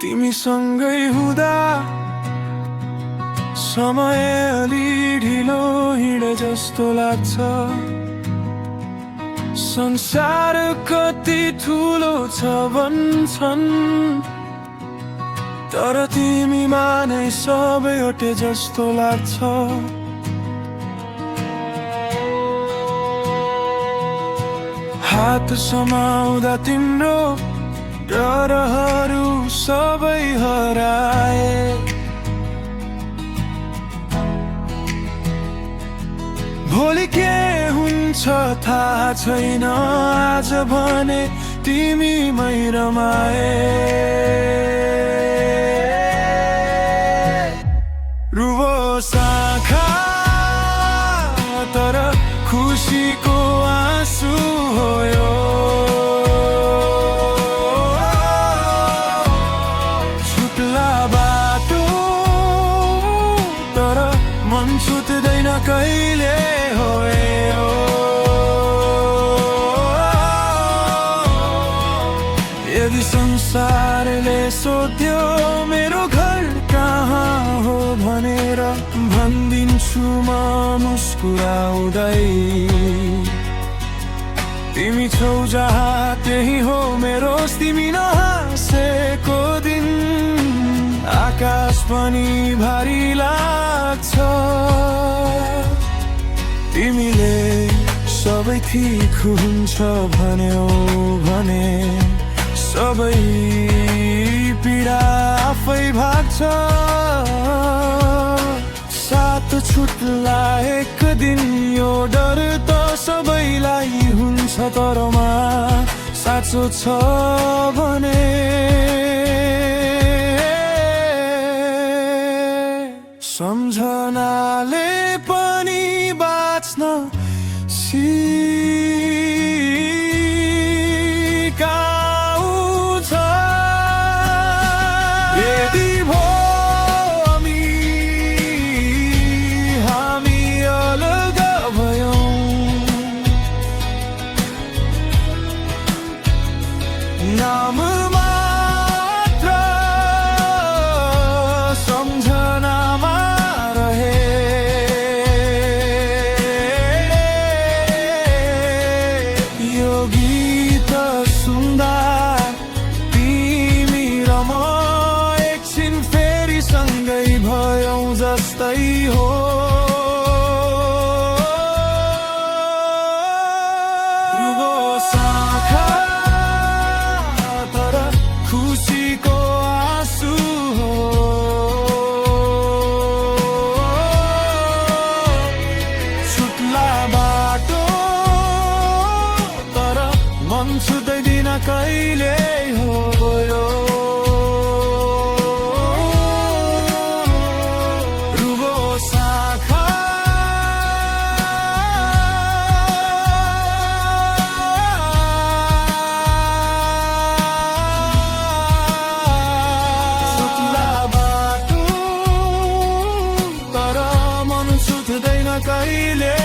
तिमीसँगै हुँदा समय अलि ढिलो हिँडे जस्तो लाग्छ। संसार कति ठुलो छ भन्छन्, तर तिमीमा नै सबै हटे जस्तो लाग्छ। हात समाउँदा तिम्रो डरहरू सबै हराए। भोलि के हुन्छ थाहा छैन, आज भने तिमीमै रमाए। रुवोस् आँखा तर खुसीको आँसु हो यो। छुट्ला बाटो तर मन छुट्दैन कहिले हो यो। यदि संसारले सोध्यो मेरो घर कहाँ हो भनेर, भन्दिन्छु म मुस्कुराउँदै, तिमी छौ जहाँ त्यही हो मेरो। तिमी नहाँसेको दिन आकाश पनि भारी लाग्छ। तिमीले सबै ठिक हुन्छ भन्यौ भने सबै पीडा आफै भाग्छ। साथ छुट्ला एक दिन यो डर त सबैलाई हुन्छ, तर साँचो छ भने सम्झनाले पनि बाँच्न सिकाउँछ। यदि हामी अलग भयौं, नाम मात्र सम्झनामा रहे। यो गीत सुन्दा तिमी र म एकछिन फेरि सँगै भयौं जस्तै हो। रुवोस् आँखा तर खुसीको आँसु हो। छुट्ला बाटो तर मन छुट्दैन कहिले हो यो। रुवोस् आँखा कहिले